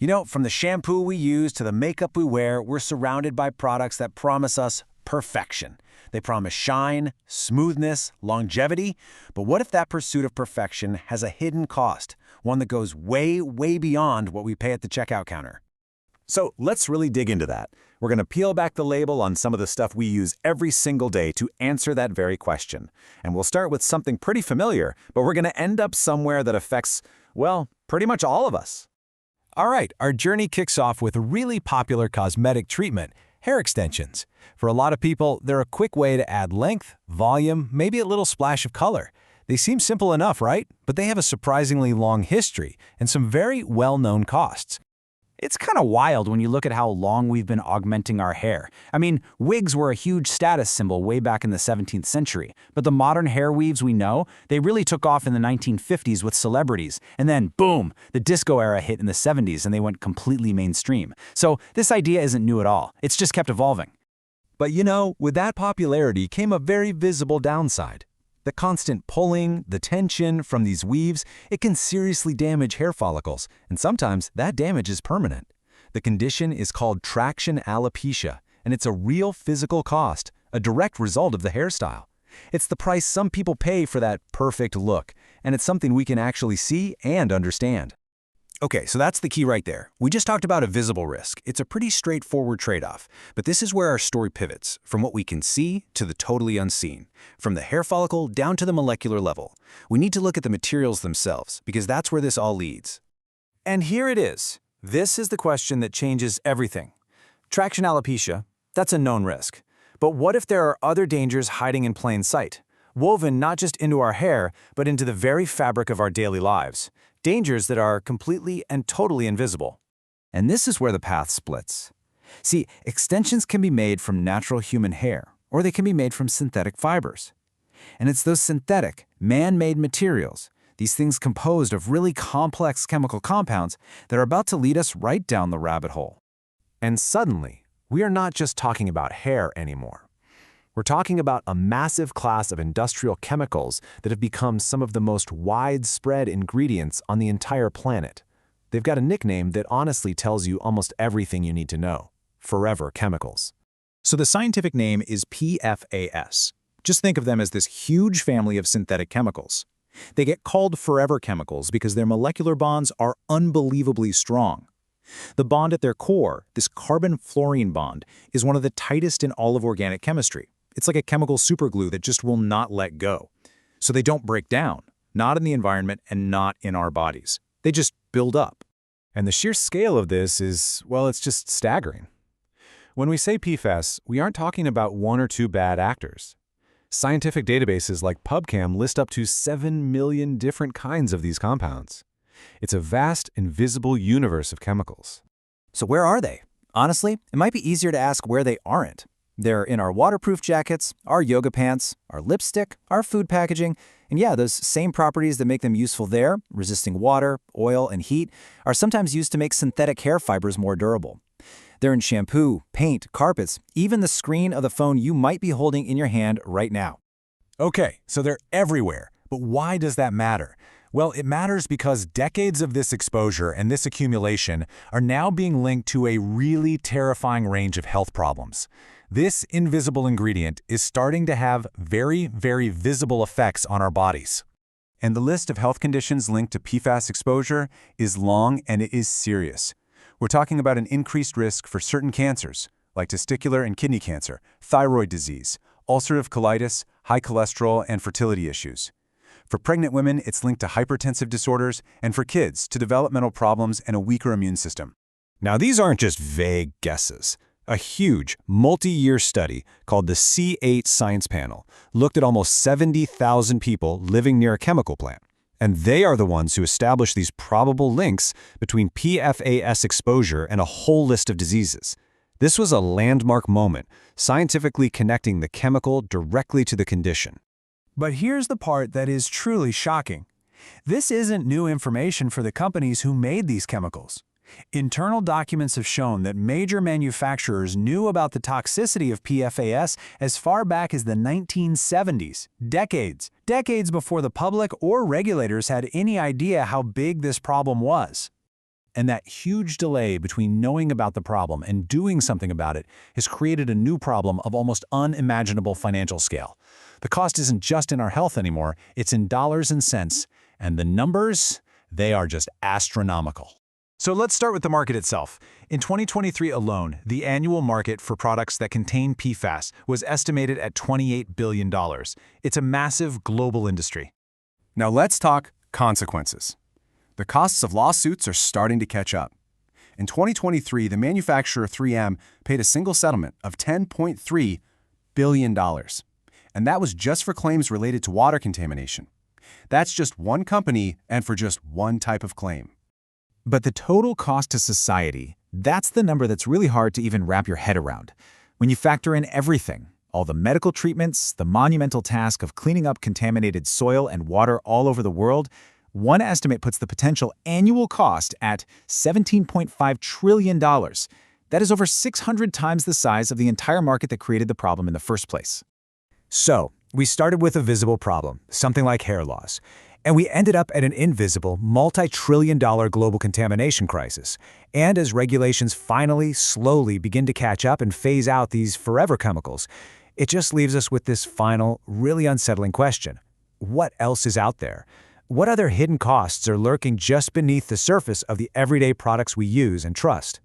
You know, from the shampoo we use to the makeup we wear, we're surrounded by products that promise us perfection. They promise shine, smoothness, longevity, but what if that pursuit of perfection has a hidden cost, one that goes way, way beyond what we pay at the checkout counter? So let's really dig into that. We're going to peel back the label on some of the stuff we use every single day to answer that very question. And we'll start with something pretty familiar, but we're going to end up somewhere that affects, well, pretty much all of us. All right, our journey kicks off with a really popular cosmetic treatment, hair extensions. For a lot of people, they're a quick way to add length, volume, maybe a little splash of color. They seem simple enough, right? But they have a surprisingly long history and some very well-known costs. It's kind of wild when you look at how long we've been augmenting our hair. I mean, wigs were a huge status symbol way back in the 17th century, but the modern hair weaves we know, they really took off in the 1950s with celebrities, and then boom, the disco era hit in the 70s and they went completely mainstream. So this idea isn't new at all, it's just kept evolving. But you know, with that popularity came a very visible downside. The constant pulling, the tension from these weaves, it can seriously damage hair follicles, and sometimes that damage is permanent. The condition is called traction alopecia, and it's a real physical cost, a direct result of the hairstyle. It's the price some people pay for that perfect look, and it's something we can actually see and understand. Okay, so that's the key right there. We just talked about a visible risk. It's a pretty straightforward trade-off. But this is where our story pivots, from what we can see to the totally unseen. From the hair follicle down to the molecular level. We need to look at the materials themselves, because that's where this all leads. And here it is. This is the question that changes everything. Traction alopecia, that's a known risk. But what if there are other dangers hiding in plain sight? Woven not just into our hair, but into the very fabric of our daily lives. Dangers that are completely and totally invisible. And this is where the path splits. See, extensions can be made from natural human hair, or they can be made from synthetic fibers. And it's those synthetic, man-made materials, these things composed of really complex chemical compounds, that are about to lead us right down the rabbit hole. And suddenly, we are not just talking about hair anymore. We're talking about a massive class of industrial chemicals that have become some of the most widespread ingredients on the entire planet. They've got a nickname that honestly tells you almost everything you need to know: forever chemicals. So the scientific name is PFAS. Just think of them as this huge family of synthetic chemicals. They get called forever chemicals because their molecular bonds are unbelievably strong. The bond at their core, this carbon-fluorine bond, is one of the tightest in all of organic chemistry. It's like a chemical superglue that just will not let go. So they don't break down, not in the environment and not in our bodies. They just build up. And the sheer scale of this is, well, it's just staggering. When we say PFAS, we aren't talking about one or two bad actors. Scientific databases like PubChem list up to 7 million different kinds of these compounds. It's a vast, invisible universe of chemicals. So where are they? Honestly, it might be easier to ask where they aren't. They're in our waterproof jackets, our yoga pants, our lipstick, our food packaging, and yeah, those same properties that make them useful there, resisting water, oil, and heat, are sometimes used to make synthetic hair fibers more durable. They're in shampoo, paint, carpets, even the screen of the phone you might be holding in your hand right now. Okay, so they're everywhere. But why does that matter? Well, it matters because decades of this exposure and this accumulation are now being linked to a really terrifying range of health problems. This invisible ingredient is starting to have very, very visible effects on our bodies. And the list of health conditions linked to PFAS exposure is long and it is serious. We're talking about an increased risk for certain cancers, like testicular and kidney cancer, thyroid disease, ulcerative colitis, high cholesterol, and fertility issues. For pregnant women, it's linked to hypertensive disorders, and for kids, to developmental problems and a weaker immune system. Now, these aren't just vague guesses. A huge, multi-year study called the C8 Science Panel looked at almost 70,000 people living near a chemical plant. And they are the ones who established these probable links between PFAS exposure and a whole list of diseases. This was a landmark moment, scientifically connecting the chemical directly to the condition. But here's the part that is truly shocking. This isn't new information for the companies who made these chemicals. Internal documents have shown that major manufacturers knew about the toxicity of PFAS as far back as the 1970s, decades before the public or regulators had any idea how big this problem was. And that huge delay between knowing about the problem and doing something about it has created a new problem of almost unimaginable financial scale. The cost isn't just in our health anymore, it's in dollars and cents. And the numbers, they are just astronomical. So let's start with the market itself. In 2023 alone, the annual market for products that contain PFAS was estimated at $28 billion. It's a massive global industry. Now let's talk consequences. The costs of lawsuits are starting to catch up. In 2023, the manufacturer 3M paid a single settlement of $10.3 billion. And that was just for claims related to water contamination. That's just one company and for just one type of claim. But the total cost to society, that's the number that's really hard to even wrap your head around. When you factor in everything, all the medical treatments, the monumental task of cleaning up contaminated soil and water all over the world, one estimate puts the potential annual cost at $17.5 trillion. That is over 600 times the size of the entire market that created the problem in the first place. So, we started with a visible problem, something like hair loss, and we ended up at an invisible, multi-trillion-dollar global contamination crisis. And as regulations finally, slowly begin to catch up and phase out these forever chemicals, it just leaves us with this final, really unsettling question. What else is out there? What other hidden costs are lurking just beneath the surface of the everyday products we use and trust?